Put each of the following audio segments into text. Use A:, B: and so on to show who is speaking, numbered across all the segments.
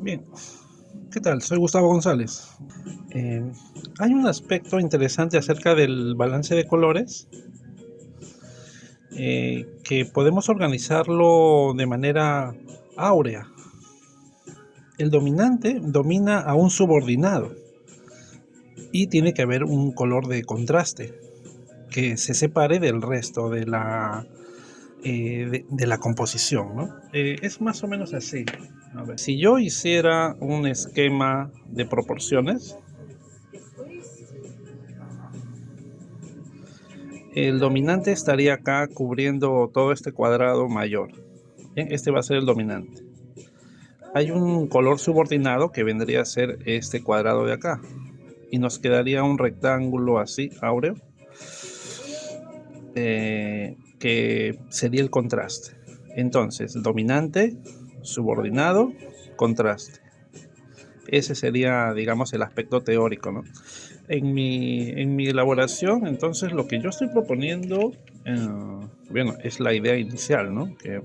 A: Bien, ¿qué tal? Soy Gustavo González. Eh, Hay un aspecto interesante acerca del balance de colores que podemos organizarlo de manera áurea. El dominante domina a un subordinado y tiene que haber un color de contraste que se separe del resto de la composición, ¿no? Es más o menos así. A ver, si yo hiciera un esquema de proporciones, el dominante estaría acá cubriendo todo este cuadrado mayor. Bien, este va a ser el dominante. Hay un color subordinado que vendría a ser este cuadrado de acá. Y nos quedaría un rectángulo así, áureo, que sería el contraste. Entonces, dominante, subordinado, contraste. Ese sería, digamos, el aspecto teórico, ¿no? En mi elaboración, entonces, lo que yo estoy proponiendo, bueno, es la idea inicial, ¿no? Que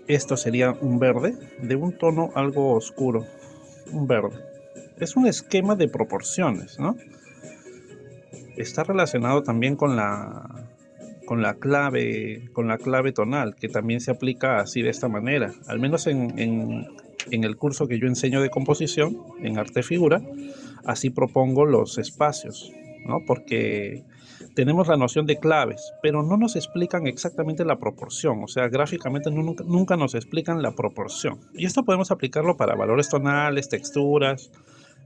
A: esto sería un verde de un tono algo oscuro, un verde. Es un esquema de proporciones, ¿no? Está relacionado también con la clave tonal, que también se aplica así de esta manera. Al menos en el curso que yo enseño de composición, en arte figura, así propongo los espacios, ¿no? Porque tenemos la noción de claves, pero no nos explican exactamente la proporción, o sea, gráficamente nunca nos explican la proporción. Y esto podemos aplicarlo para valores tonales, texturas,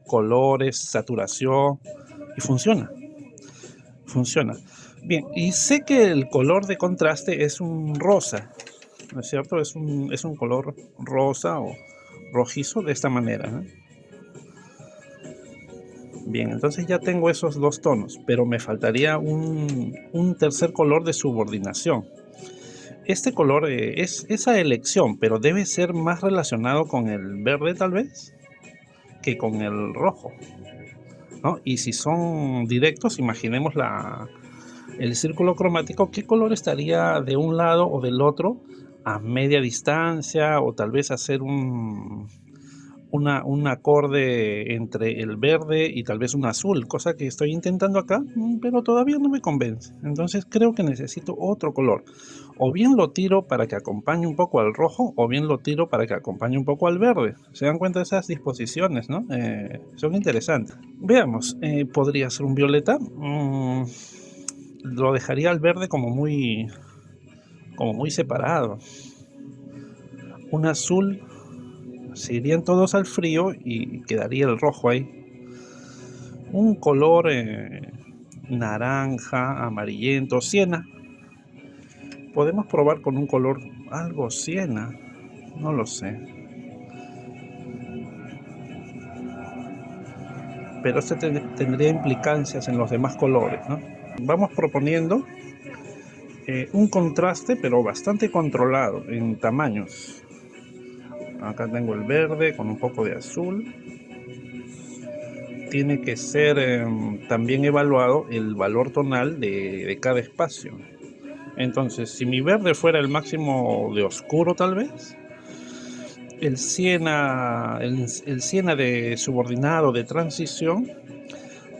A: colores, saturación, y funciona. Bien, y sé que el color de contraste es un rosa, ¿no es cierto? Es un color rosa o rojizo de esta manera, ¿no? Bien, entonces ya tengo esos dos tonos, pero me faltaría un tercer color de subordinación. Este color es esa elección, pero debe ser más relacionado con el verde tal vez que con el rojo, ¿no? Y si son directos, imaginemos el círculo cromático, ¿qué color estaría de un lado o del otro a media distancia? O tal vez hacer un acorde entre el verde y tal vez un azul, cosa que estoy intentando acá, pero todavía no me convence. Entonces creo que necesito otro color. O bien lo tiro para que acompañe un poco al rojo, o bien lo tiro para que acompañe un poco al verde. ¿Se dan cuenta de esas disposiciones, no? Son interesantes. Veamos, podría ser un violeta. Lo dejaría al verde como muy separado. Un azul, se irían todos al frío y quedaría el rojo ahí. Un color naranja, amarillento, siena. Podemos probar con un color algo siena, no lo sé. Pero este tendría implicancias en los demás colores, ¿no? Vamos proponiendo un contraste, pero bastante controlado en tamaños. Acá tengo el verde con un poco de azul. Tiene que ser también evaluado el valor tonal de cada espacio. Entonces, si mi verde fuera el máximo de oscuro tal vez, el siena de subordinado, de transición,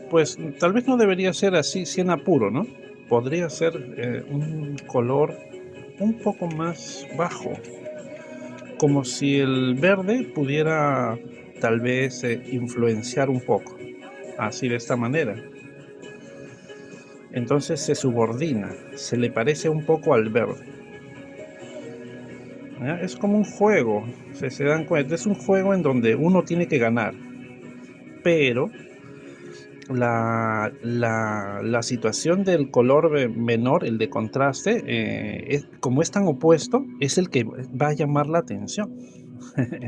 A: pues tal vez no debería ser así siena puro, ¿no? Podría ser un color un poco más bajo, como si el verde pudiera tal vez influenciar un poco, así de esta manera. Entonces se subordina, se le parece un poco al verde. ¿Ya? Es como un juego, se dan cuenta, es un juego en donde uno tiene que ganar, pero la situación del color menor, el de contraste, como es tan opuesto, es el que va a llamar la atención.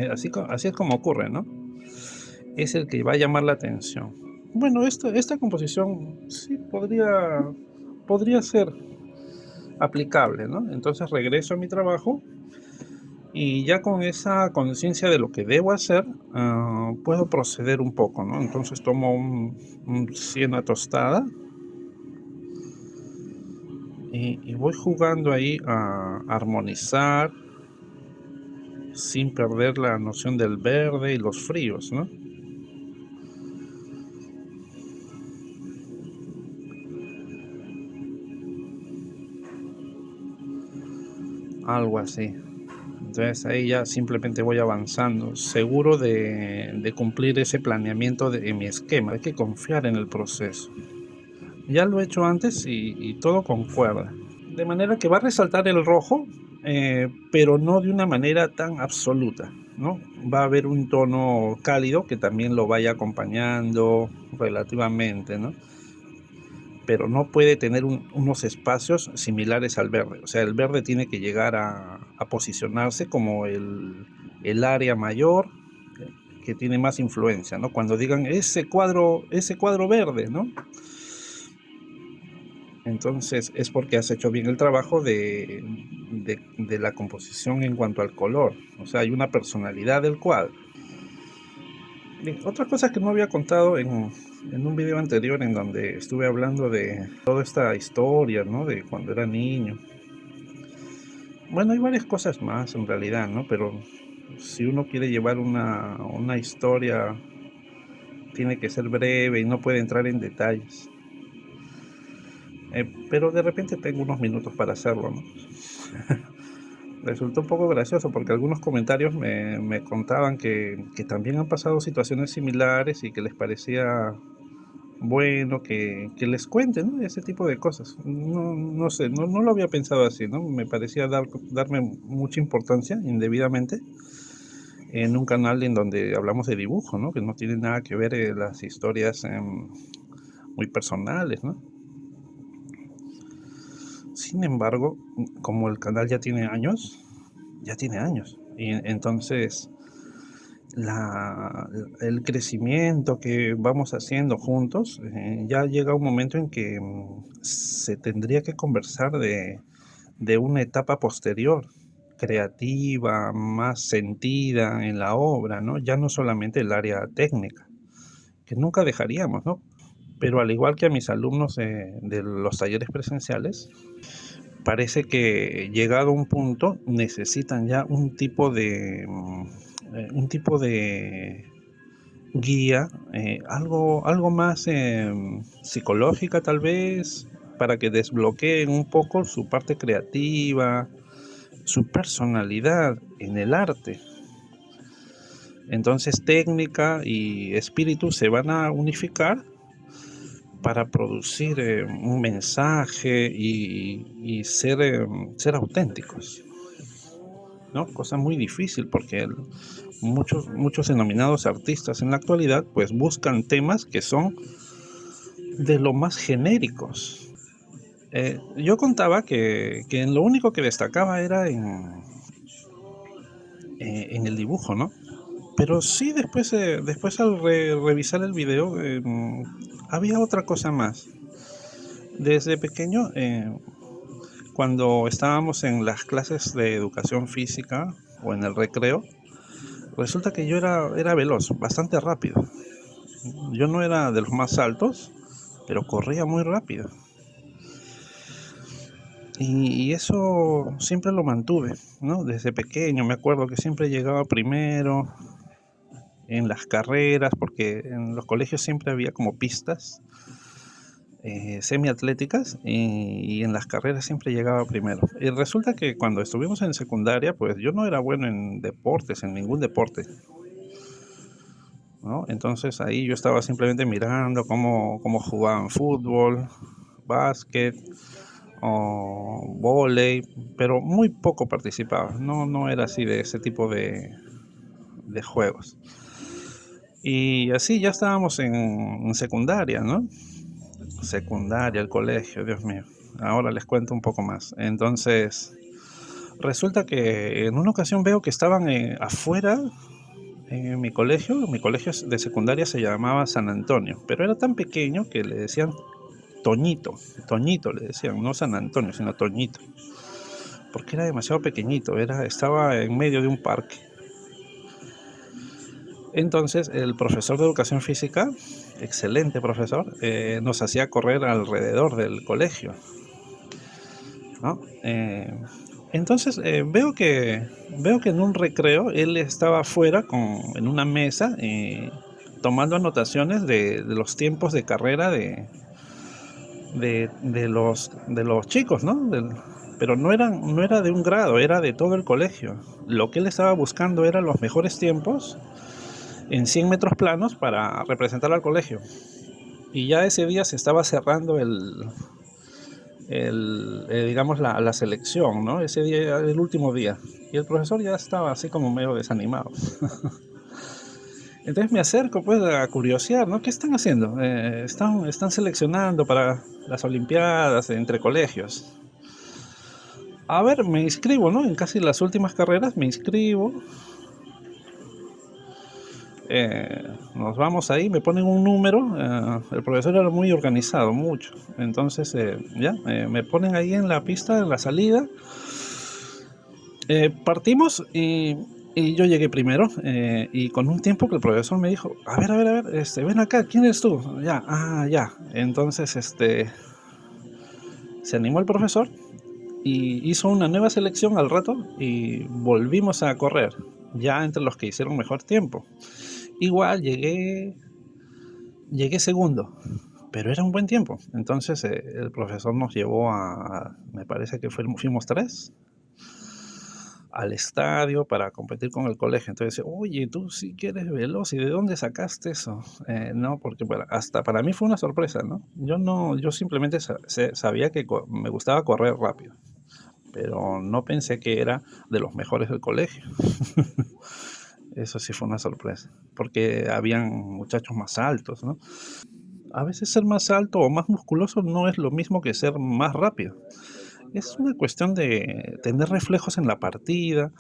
A: Así es como ocurre, ¿no? Es el que va a llamar la atención. Bueno, esta composición sí podría ser aplicable, ¿no? Entonces regreso a mi trabajo y ya con esa conciencia de lo que debo hacer, puedo proceder un poco, ¿no? Entonces tomo un siena tostada y voy jugando ahí a armonizar, sin perder la noción del verde y los fríos, ¿no? Algo así. Entonces ahí ya simplemente voy avanzando, seguro de cumplir ese planeamiento en mi esquema. Hay que confiar en el proceso. Ya lo he hecho antes y todo concuerda. De manera que va a resaltar el rojo, pero no de una manera tan absoluta, ¿no? Va a haber un tono cálido que también lo vaya acompañando relativamente, ¿no? Pero no puede tener unos espacios similares al verde. O sea, el verde tiene que llegar a posicionarse como el área mayor que tiene más influencia, ¿no? Cuando digan ese cuadro verde, ¿no? Entonces es porque has hecho bien el trabajo de la composición en cuanto al color. O sea, hay una personalidad del cuadro. Bien, otra cosa que no había contado en un video anterior en donde estuve hablando de toda esta historia, ¿no? De cuando era niño. Bueno, hay varias cosas más en realidad, ¿no? Pero si uno quiere llevar una historia, tiene que ser breve y no puede entrar en detalles. Pero de repente tengo unos minutos para hacerlo, ¿no? Resultó un poco gracioso porque algunos comentarios me contaban que también han pasado situaciones similares y que les parecía bueno que les cuenten, ¿no? Ese tipo de cosas. No sé, no lo había pensado así, ¿no? Me parecía darme mucha importancia indebidamente en un canal en donde hablamos de dibujo, ¿no? Que no tiene nada que ver las historias muy personales, ¿no? Sin embargo, como el canal ya tiene años, y entonces el crecimiento que vamos haciendo juntos, ya llega un momento en que se tendría que conversar de una etapa posterior, creativa, más sentida en la obra, ¿no? Ya no solamente el área técnica, que nunca dejaríamos, ¿no? Pero al igual que a mis alumnos de los talleres presenciales, parece que llegado a un punto necesitan ya un tipo de guía, algo más psicológica tal vez, para que desbloqueen un poco su parte creativa, su personalidad en el arte. Entonces técnica y espíritu se van a unificar para producir un mensaje y ser auténticos, ¿no? Cosa muy difícil porque muchos denominados artistas en la actualidad pues buscan temas que son de lo más genéricos. Yo contaba que en lo único que destacaba era en el dibujo, ¿no? Pero sí, después al revisar el video, había otra cosa más. Desde pequeño, cuando estábamos en las clases de educación física o en el recreo, resulta que yo era veloz, bastante rápido. Yo no era de los más altos, pero corría muy rápido. Y eso siempre lo mantuve, ¿no? Desde pequeño me acuerdo que siempre llegaba primero en las carreras, porque en los colegios siempre había como pistas semiatléticas y en las carreras siempre llegaba primero. Y resulta que cuando estuvimos en secundaria, pues yo no era bueno en deportes, en ningún deporte, ¿no? Entonces ahí yo estaba simplemente mirando cómo jugaban fútbol, básquet o vóley, pero muy poco participaba. No era así de ese tipo de juegos. Y así ya estábamos en secundaria, ¿no? Secundaria, el colegio, Dios mío. Ahora les cuento un poco más. Entonces, resulta que en una ocasión veo que estaban afuera en mi colegio. Mi colegio de secundaria se llamaba San Antonio, pero era tan pequeño que le decían Toñito. Toñito le decían, no San Antonio, sino Toñito. Porque era demasiado pequeñito, estaba en medio de un parque. Entonces el profesor de educación física, excelente profesor, nos hacía correr alrededor del colegio, ¿no? Entonces veo que en un recreo él estaba afuera en una mesa tomando anotaciones de los tiempos de carrera de los chicos, ¿no? Pero no era de un grado, era de todo el colegio. Lo que él estaba buscando era los mejores tiempos en 100 metros planos para representar al colegio. Y ya ese día se estaba cerrando digamos, la selección, ¿no? Ese día era el último día. Y el profesor ya estaba así como medio desanimado. Entonces me acerco pues a curiosear, ¿no? ¿Qué están haciendo? Están seleccionando para las olimpiadas entre colegios. A ver, me inscribo, ¿no? En casi las últimas carreras me inscribo. Nos vamos ahí, me ponen un número. El profesor era muy organizado, mucho. Entonces, ya, me ponen ahí en la pista, en la salida. Partimos y yo llegué primero y con un tiempo que el profesor me dijo, a ver, ven acá, ¿quién eres tú? Ya, ya. Entonces, se animó el profesor y hizo una nueva selección al rato y volvimos a correr, ya entre los que hicieron mejor tiempo. Igual llegué segundo, pero era un buen tiempo. Entonces el profesor nos llevó me parece que fuimos tres, al estadio para competir con el colegio. Entonces decía, oye, tú sí que eres veloz, ¿y de dónde sacaste eso? No, porque bueno, hasta para mí fue una sorpresa, ¿no? Yo simplemente sabía que me gustaba correr rápido, pero no pensé que era de los mejores del colegio. Eso sí fue una sorpresa, porque habían muchachos más altos, ¿no? A veces ser más alto o más musculoso no es lo mismo que ser más rápido. Es una cuestión de tener reflejos en la partida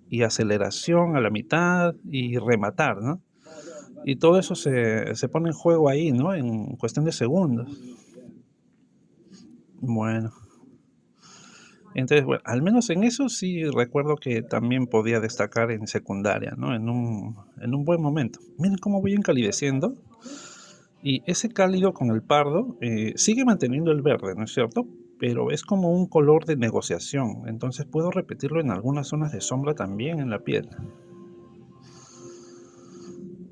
A: y aceleración a la mitad y rematar, ¿no? Y todo eso se pone en juego ahí, ¿no? En cuestión de segundos. Bueno, entonces, bueno, al menos en eso sí recuerdo que también podía destacar en secundaria, ¿no? En un buen momento. Miren cómo voy encalideciendo. Y ese cálido con el pardo sigue manteniendo el verde, ¿no es cierto? Pero es como un color de negociación. Entonces puedo repetirlo en algunas zonas de sombra también en la piel.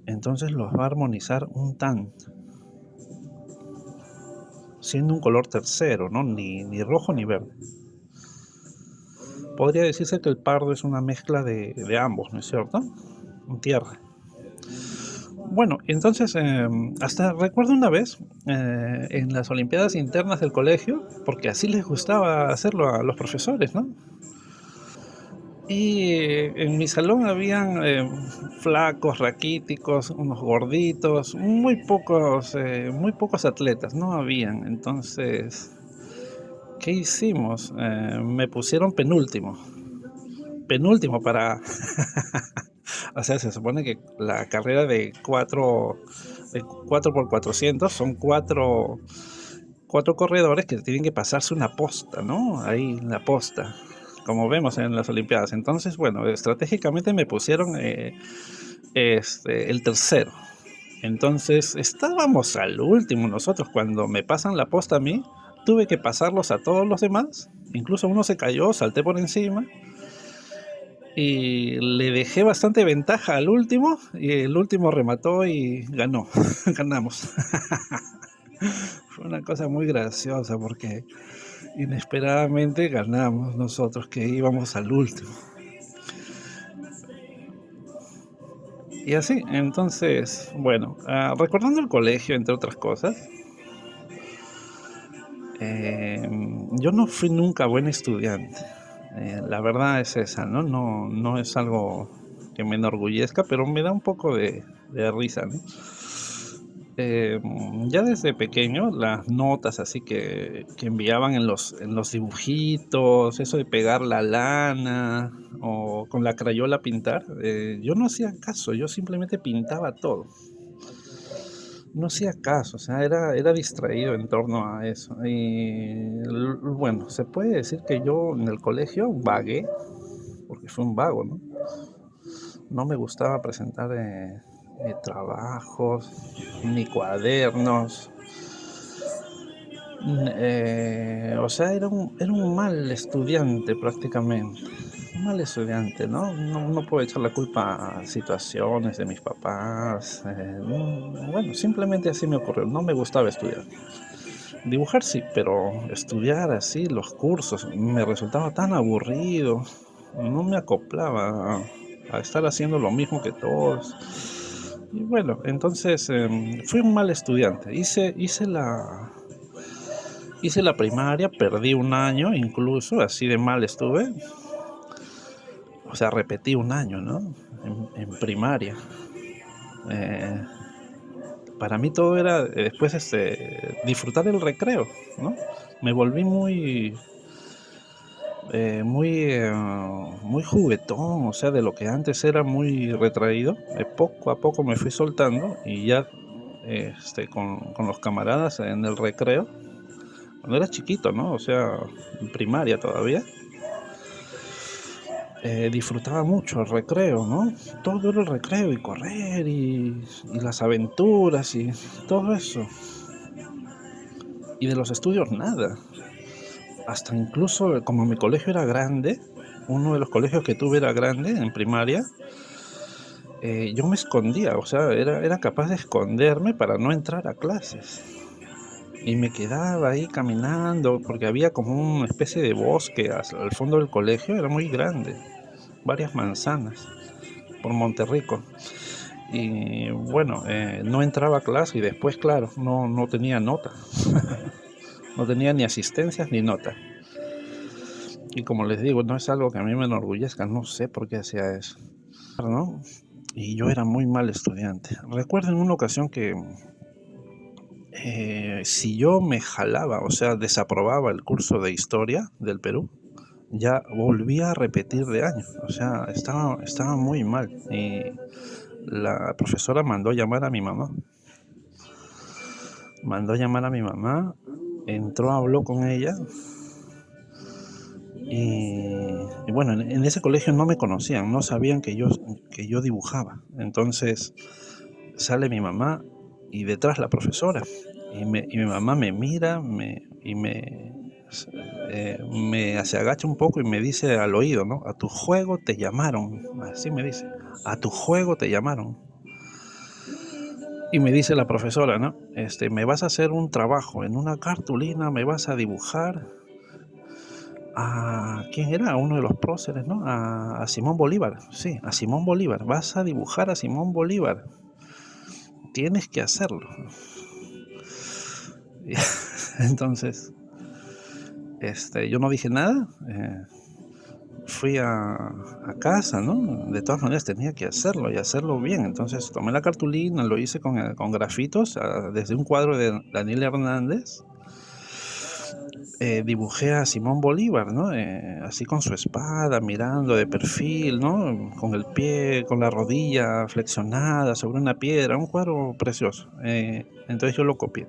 A: Entonces los va a armonizar un tanto, siendo un color tercero, ¿no? Ni rojo ni verde. Podría decirse que el pardo es una mezcla de ambos, ¿no es cierto? Un tierra. Bueno, entonces, hasta recuerdo una vez en las Olimpiadas internas del colegio, porque así les gustaba hacerlo a los profesores, ¿no? Y en mi salón habían flacos, raquíticos, unos gorditos, muy pocos atletas, no habían. Entonces, ¿qué hicimos? Me pusieron penúltimo para, o sea, se supone que la carrera de 4 por 400 son cuatro corredores que tienen que pasarse una posta, ¿no? Ahí en la posta, como vemos en las Olimpiadas. Entonces, bueno, estratégicamente me pusieron el tercero. Entonces, estábamos al último nosotros. Cuando me pasan la posta a mí, tuve que pasarlos a todos los demás. Incluso uno se cayó, salté por encima y le dejé bastante ventaja al último y el último remató y ganó. Ganamos. Fue una cosa muy graciosa porque inesperadamente ganamos nosotros que íbamos al último. Y así, entonces, bueno, recordando el colegio, entre otras cosas, yo no fui nunca buen estudiante. La verdad es esa, ¿no? No es algo que me enorgullezca, pero me da un poco de risa, ¿no? Eh, ya desde pequeño, las notas así que enviaban en los dibujitos, eso de pegar la lana o con la crayola pintar, yo no hacía caso, yo simplemente pintaba todo. No hacía caso, o sea, era distraído en torno a eso. Y bueno, se puede decir que yo en el colegio vagué, porque fue un vago, ¿no? No me gustaba presentar trabajos, ni cuadernos. O sea, era un mal estudiante prácticamente, un mal estudiante, ¿no? No puedo echar la culpa a situaciones de mis papás, bueno, simplemente así me ocurrió, no me gustaba estudiar. Dibujar sí, pero estudiar así los cursos me resultaba tan aburrido, no me acoplaba a estar haciendo lo mismo que todos. Y bueno, entonces fui un mal estudiante. Hice la primaria, perdí un año incluso, así de mal estuve. O sea, repetí un año, ¿no? En primaria. Eh, para mí todo era después disfrutar el recreo, ¿no? Me volví muy juguetón, o sea, de lo que antes era muy retraído, poco a poco me fui soltando y ya con los camaradas en el recreo, cuando era chiquito, ¿no? O sea, en primaria todavía, disfrutaba mucho el recreo, ¿no? Todo era el recreo y correr y las aventuras y todo eso. Y de los estudios nada. Hasta incluso como mi colegio era grande, uno de los colegios que tuve era grande en primaria, yo me escondía, o sea, era capaz de esconderme para no entrar a clases. Y me quedaba ahí caminando, porque había como una especie de bosque al fondo del colegio, era muy grande, varias manzanas, por Monterrico. Y bueno, no entraba a clase y después, claro, no tenía nota, no tenía ni asistencias ni nota. Y como les digo, no es algo que a mí me enorgullezca, no sé por qué hacía eso, ¿no? Y yo era muy mal estudiante. Recuerdo en una ocasión que si yo me jalaba, o sea, desaprobaba el curso de historia del Perú, ya volvía a repetir de año. O sea, estaba muy mal. Y la profesora mandó llamar a mi mamá. Entró, habló con ella. Y bueno, en ese colegio no me conocían, no sabían que yo dibujaba. Entonces sale mi mamá y detrás la profesora. Y mi mamá me mira me se agacha un poco y me dice al oído, ¿no? A tu juego te llamaron. Así me dice. A tu juego te llamaron. Y me dice la profesora, ¿no? Me vas a hacer un trabajo en una cartulina, me vas a dibujar a ¿quién era? A uno de los próceres, ¿no? A Simón Bolívar. Sí, a Simón Bolívar. Vas a dibujar a Simón Bolívar. Tienes que hacerlo. Entonces, yo no dije nada. Fui a casa, ¿no? De todas maneras tenía que hacerlo y hacerlo bien. Entonces tomé la cartulina, lo hice con grafitos, desde un cuadro de Daniel Hernández. Dibujé a Simón Bolívar, ¿no? Así con su espada, mirando de perfil, ¿no? Con el pie, con la rodilla flexionada sobre una piedra, un cuadro precioso. Entonces yo lo copié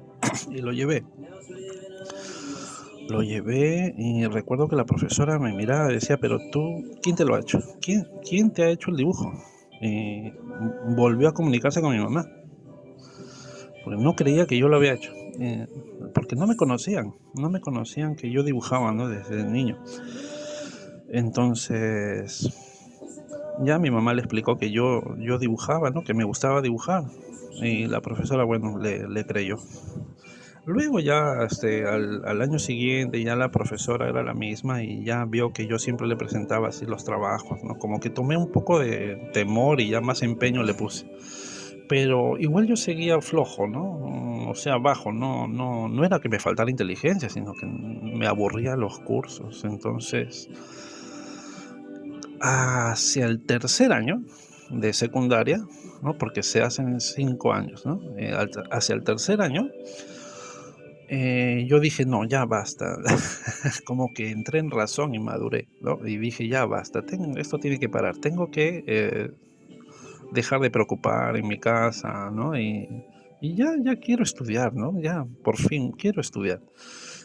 A: y lo llevé. Y recuerdo que la profesora me miraba y decía, pero tú, ¿quién te lo ha hecho? ¿Quién te ha hecho el dibujo? Y volvió a comunicarse con mi mamá, porque no creía que yo lo había hecho, porque no me conocían que yo dibujaba, ¿no? Desde niño. Entonces, ya mi mamá le explicó que yo dibujaba, ¿no? Que me gustaba dibujar. Y la profesora, bueno, le creyó. Luego ya al año siguiente ya la profesora era la misma y ya vio que yo siempre le presentaba así los trabajos, ¿no? Como que tomé un poco de temor y ya más empeño le puse. Pero igual yo seguía flojo, ¿no? O sea, bajo, no era que me faltara inteligencia, sino que me aburría los cursos. Entonces, hacia el tercer año de secundaria, ¿no? Porque se hacen 5 años, ¿no? Hacia el tercer año, yo dije, no, ya basta. Como que entré en razón y maduré, ¿no? Y dije, ya basta, esto tiene que parar. Tengo que dejar de preocupar en mi casa, ¿no? Y ya quiero estudiar, ¿no? Ya, por fin, quiero estudiar.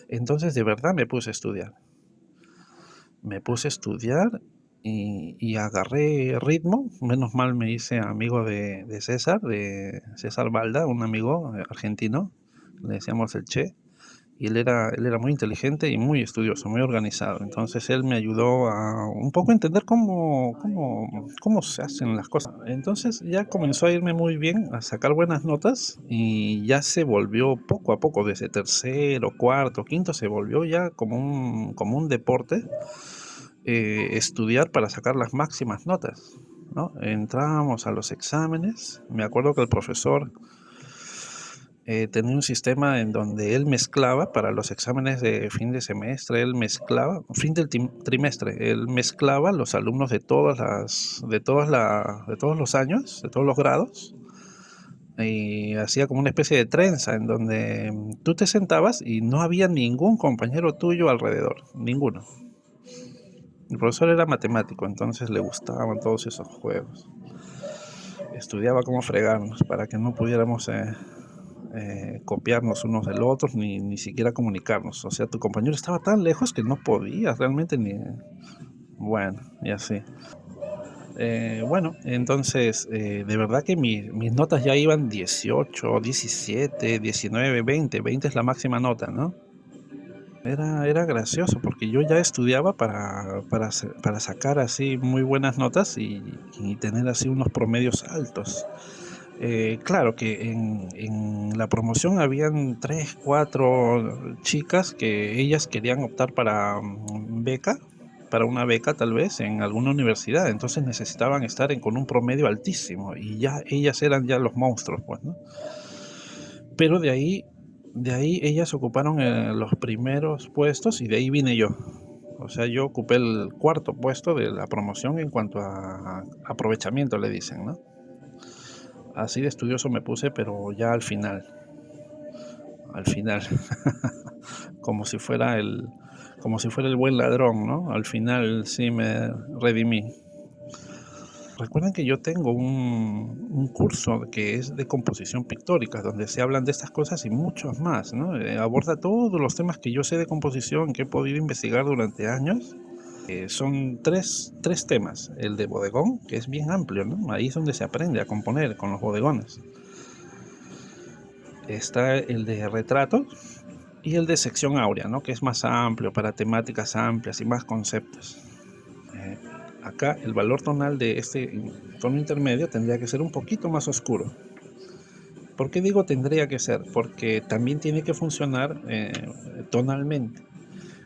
A: Entonces, de verdad me puse a estudiar. Y agarré ritmo. Menos mal me hice amigo de César Balda, un amigo argentino, le decíamos el Che. y él era muy inteligente y muy estudioso, muy organizado. Entonces él me ayudó a un poco entender cómo se hacen las cosas. Entonces ya comenzó a irme muy bien, a sacar buenas notas y ya se volvió poco a poco, desde tercero, cuarto, quinto, se volvió ya como un deporte, estudiar para sacar las máximas notas, ¿no? Entrábamos a los exámenes, me acuerdo que el profesor tenía un sistema en donde él mezclaba para los exámenes de fin de semestre, fin del trimestre, él mezclaba los alumnos de todos los años, de todos los grados, y hacía como una especie de trenza en donde tú te sentabas y no había ningún compañero tuyo alrededor, ninguno. El profesor era matemático, entonces le gustaban todos esos juegos. Estudiaba cómo fregarnos para que no pudiéramos copiarnos unos del otro, ni siquiera comunicarnos. O sea, tu compañero estaba tan lejos que no podías realmente ni... Bueno, y así. Bueno, entonces, de verdad que mis notas ya iban 18, 17, 19, 20. 20 es la máxima nota, ¿no? Era gracioso porque yo ya estudiaba para sacar así muy buenas notas y tener así unos promedios altos. Claro que en la promoción habían 3, 4 chicas que ellas querían optar para una beca tal vez en alguna universidad, entonces necesitaban estar con un promedio altísimo y ya ellas eran ya los monstruos, pues, ¿no? Pero de ahí ellas ocuparon los primeros puestos y de ahí vine yo. O sea, yo ocupé el cuarto puesto de la promoción en cuanto a aprovechamiento, le dicen, ¿no? Así de estudioso me puse, pero ya al final, como si fuera el buen ladrón, ¿no? Al final sí me redimí. Recuerden que yo tengo un curso que es de composición pictórica, donde se hablan de estas cosas y muchos más, ¿no? Aborda todos los temas que yo sé de composición, que he podido investigar durante años. Son tres temas. El de bodegón, que es bien amplio, ¿no? Ahí es donde se aprende a componer con los bodegones. Está el de retratos y el de sección áurea, ¿no? Que es más amplio, para temáticas amplias y más conceptos. Acá el valor tonal de este tono intermedio tendría que ser un poquito más oscuro. ¿Por qué digo tendría que ser? Porque también tiene que funcionar tonalmente.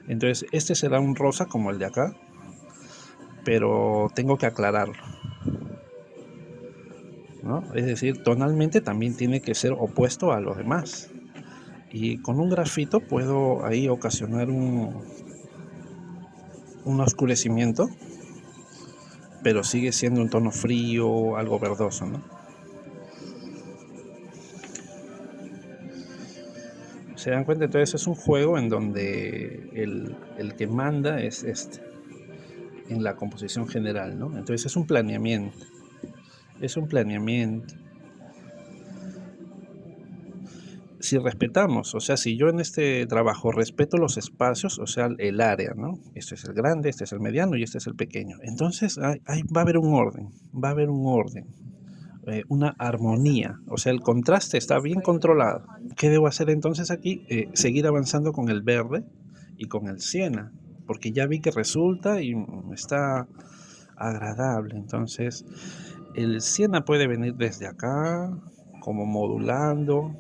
A: Entonces, este será un rosa como el de acá, pero tengo que aclararlo, ¿no? Es decir, tonalmente también tiene que ser opuesto a los demás. Y con un grafito puedo ahí ocasionar un oscurecimiento, pero sigue siendo un tono frío, algo verdoso, ¿no? ¿Se dan cuenta? Entonces es un juego en donde el que manda es en la composición general, ¿no? Entonces es un planeamiento. Si respetamos, o sea, si yo en este trabajo respeto los espacios, o sea, el área, ¿no? Este es el grande, este es el mediano y este es el pequeño. Entonces va a haber un orden, una armonía, o sea, el contraste está bien controlado. ¿Qué debo hacer entonces aquí? Seguir avanzando con el verde y con el siena, porque ya vi que resulta y está agradable. Entonces, el siena puede venir desde acá, como modulando,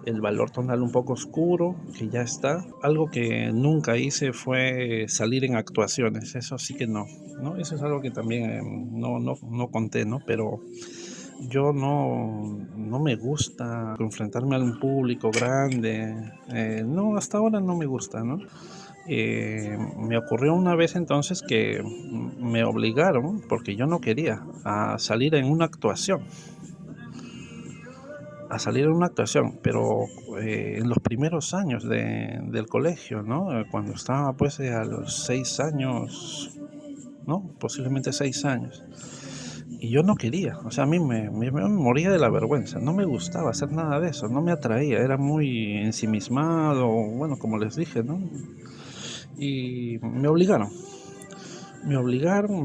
A: el valor tonal un poco oscuro, que ya está. Algo que nunca hice fue salir en actuaciones, eso sí que no, ¿no? Eso es algo que también no conté, ¿no? Pero yo no me gusta enfrentarme a un público grande, no, hasta ahora no me gusta, ¿no? Me ocurrió una vez entonces que me obligaron, porque yo no quería, a salir en una actuación, pero en los primeros años del colegio, ¿no? Cuando estaba pues a los 6 años, ¿no? Posiblemente 6 años. Y yo no quería, o sea, a mí me moría de la vergüenza, no me gustaba hacer nada de eso, no me atraía, era muy ensimismado, bueno, como les dije, ¿no? Y me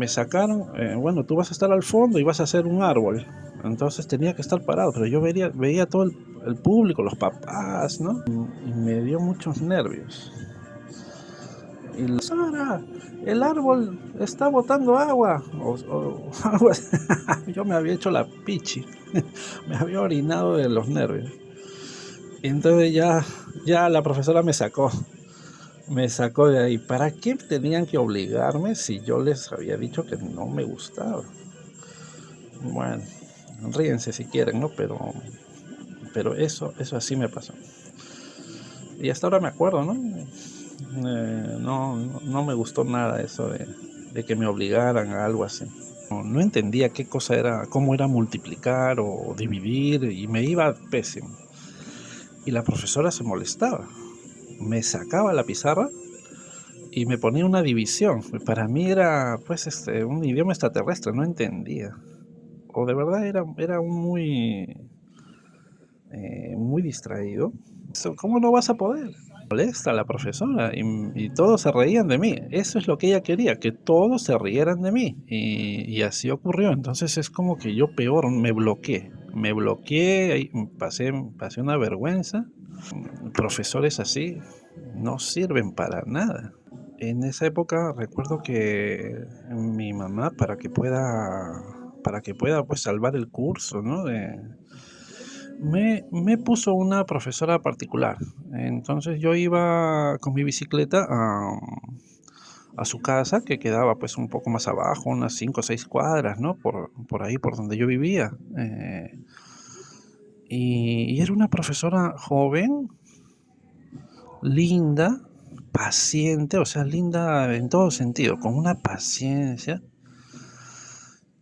A: sacaron, bueno, tú vas a estar al fondo y vas a hacer un árbol. Entonces tenía que estar parado, pero yo veía todo el público, los papás, ¿no? Y me dio muchos nervios. Y Sara, el árbol está botando agua. O algo así. Yo me había hecho la pichi. Me había orinado de los nervios. Y entonces ya la profesora me sacó. Me sacó de ahí. ¿Para qué tenían que obligarme si yo les había dicho que no me gustaba? Bueno, ríense si quieren, ¿no? Pero eso así me pasó. Y hasta ahora me acuerdo, ¿no? No me gustó nada eso de que me obligaran a algo así. No entendía qué cosa era, cómo era multiplicar o dividir, y me iba pésimo. Y la profesora se molestaba. Me sacaba la pizarra y me ponía una división. Para mí era pues un idioma extraterrestre, no entendía. O de verdad era muy distraído. ¿Cómo no vas a poder? Molesta la profesora y todos se reían de mí. Eso es lo que ella quería, que todos se rieran de mí. Y así ocurrió. Entonces es como que yo peor, me bloqueé, pasé una vergüenza. Profesores así no sirven para nada. En esa época recuerdo que mi mamá, para que pueda pues salvar el curso, ¿no? Me puso una profesora particular. Entonces yo iba con mi bicicleta a su casa, que quedaba pues un poco más abajo, unas 5 o 6 cuadras, ¿no? Por ahí, por donde yo vivía. Y era una profesora joven, linda, paciente, o sea, linda en todo sentido, con una paciencia.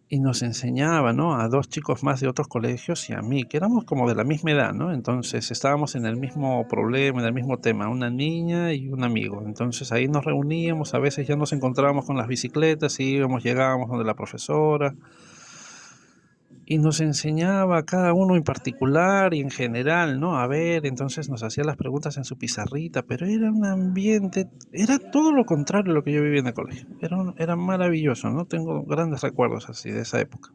A: Y nos enseñaba, ¿no? A 2 chicos más de otros colegios y a mí, que éramos como de la misma edad, ¿no? Entonces estábamos en el mismo problema, en el mismo tema, una niña y un amigo. Entonces ahí nos reuníamos, a veces ya nos encontrábamos con las bicicletas, íbamos, llegábamos donde la profesora y nos enseñaba a cada uno en particular y en general, ¿no? A ver, entonces nos hacía las preguntas en su pizarrita, pero era un ambiente, era todo lo contrario a lo que yo vivía en el colegio. Era maravilloso, ¿no? Tengo grandes recuerdos así de esa época.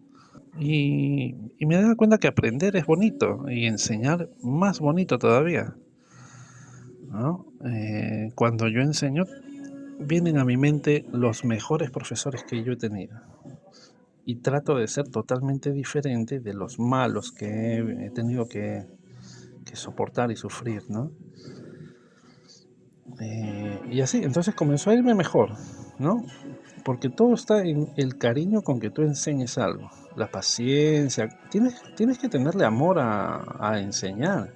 A: Y me daba cuenta que aprender es bonito y enseñar más bonito todavía, ¿no? Cuando yo enseño, vienen a mi mente los mejores profesores que yo he tenido y trato de ser totalmente diferente de los malos que he tenido que soportar y sufrir, ¿no? Y así, entonces comenzó a irme mejor, ¿no? Porque todo está en el cariño con que tú enseñes algo, la paciencia. Tienes que tenerle amor a enseñar.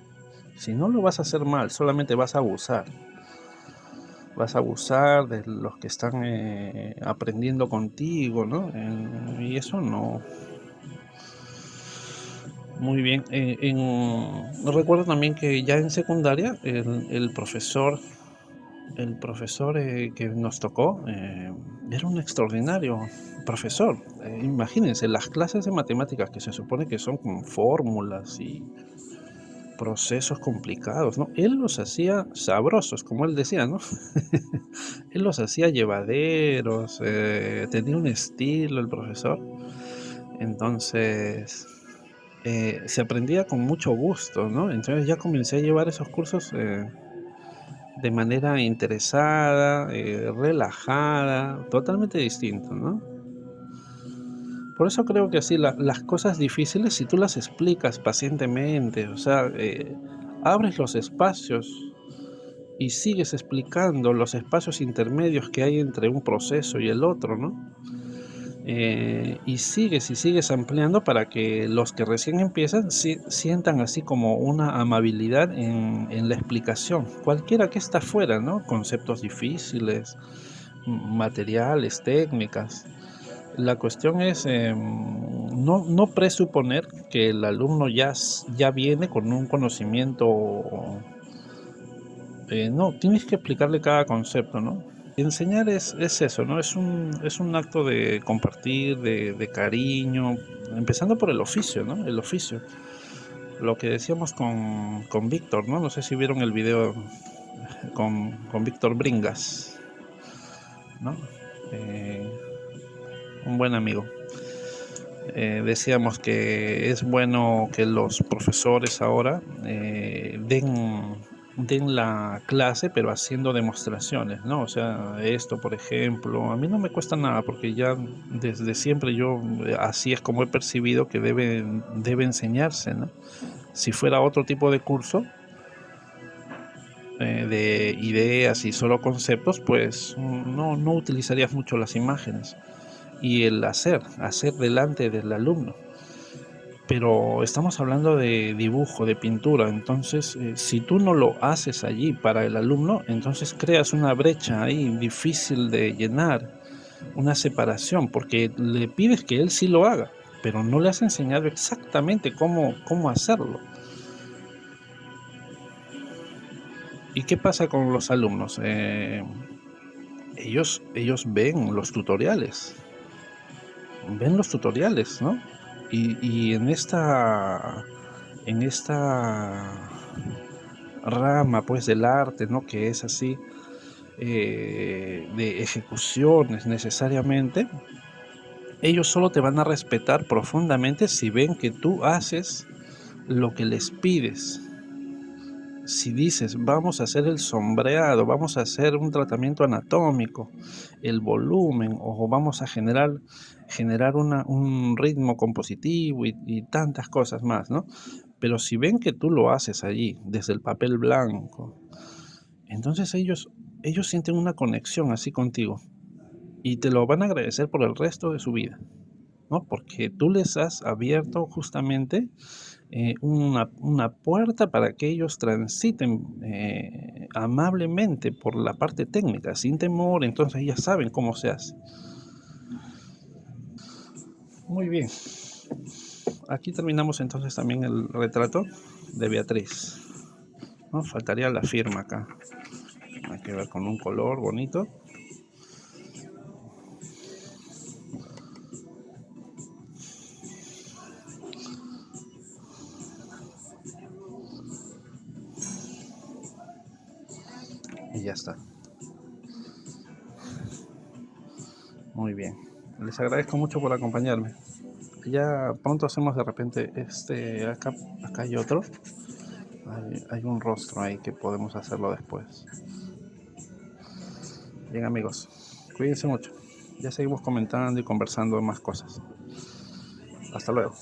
A: Si no lo vas a hacer mal, solamente vas a abusar. Vas a abusar de los que están aprendiendo contigo, ¿no? Y eso no. Muy bien. Recuerdo también que ya en secundaria el profesor que nos tocó era un extraordinario profesor. Imagínense, las clases de matemáticas que se supone que son con fórmulas y procesos complicados, ¿no? Él los hacía sabrosos, como él decía, ¿no? Él los hacía llevaderos, tenía un estilo el profesor. Entonces, se aprendía con mucho gusto, ¿no? Entonces ya comencé a llevar esos cursos de manera interesada, relajada, totalmente distinto, ¿no? Por eso creo que así las cosas difíciles, si tú las explicas pacientemente, o sea, abres los espacios y sigues explicando los espacios intermedios que hay entre un proceso y el otro, ¿no? Y sigues ampliando para que los que recién empiezan sientan así como una amabilidad en la explicación, cualquiera que está afuera, ¿no? Conceptos difíciles, materiales, técnicas. La cuestión es no presuponer que el alumno ya viene con un conocimiento. No, tienes que explicarle cada concepto, ¿no? Enseñar es eso, ¿no? Es un acto de compartir, de cariño, empezando por el oficio, ¿no? El oficio. Lo que decíamos con Víctor, ¿no? No sé si vieron el video con Víctor Bringas, ¿no? Un buen amigo. Decíamos que es bueno que los profesores ahora den la clase, pero haciendo demostraciones, ¿no? O sea, esto, por ejemplo, a mí no me cuesta nada porque ya desde siempre yo así es como he percibido que debe enseñarse, ¿no? Si fuera otro tipo de curso, de ideas y solo conceptos, pues no utilizarías mucho las imágenes y el hacer delante del alumno. Pero estamos hablando de dibujo, de pintura, entonces si tú no lo haces allí para el alumno, entonces creas una brecha ahí difícil de llenar, una separación, porque le pides que él sí lo haga, pero no le has enseñado exactamente cómo hacerlo. ¿Y qué pasa con los alumnos? Ellos ven los tutoriales, ¿no? Y en esta rama, pues, del arte, ¿no? Que es así, de ejecuciones necesariamente, ellos solo te van a respetar profundamente si ven que tú haces lo que les pides. Si dices, vamos a hacer el sombreado, vamos a hacer un tratamiento anatómico, el volumen, o vamos a generar un ritmo compositivo y tantas cosas más, ¿no? Pero si ven que tú lo haces allí, desde el papel blanco, entonces ellos sienten una conexión así contigo y te lo van a agradecer por el resto de su vida, ¿no? Porque tú les has abierto justamente una puerta para que ellos transiten amablemente por la parte técnica, sin temor, entonces ya saben cómo se hace. Muy bien, aquí terminamos entonces también el retrato de Beatriz, ¿no? Faltaría la firma acá, hay que ver con un color bonito. Y ya está. Muy bien. Les agradezco mucho por acompañarme. Ya pronto hacemos de repente acá hay otro. Hay un rostro ahí que podemos hacerlo después. Bien amigos, cuídense mucho. Ya seguimos comentando y conversando más cosas. Hasta luego.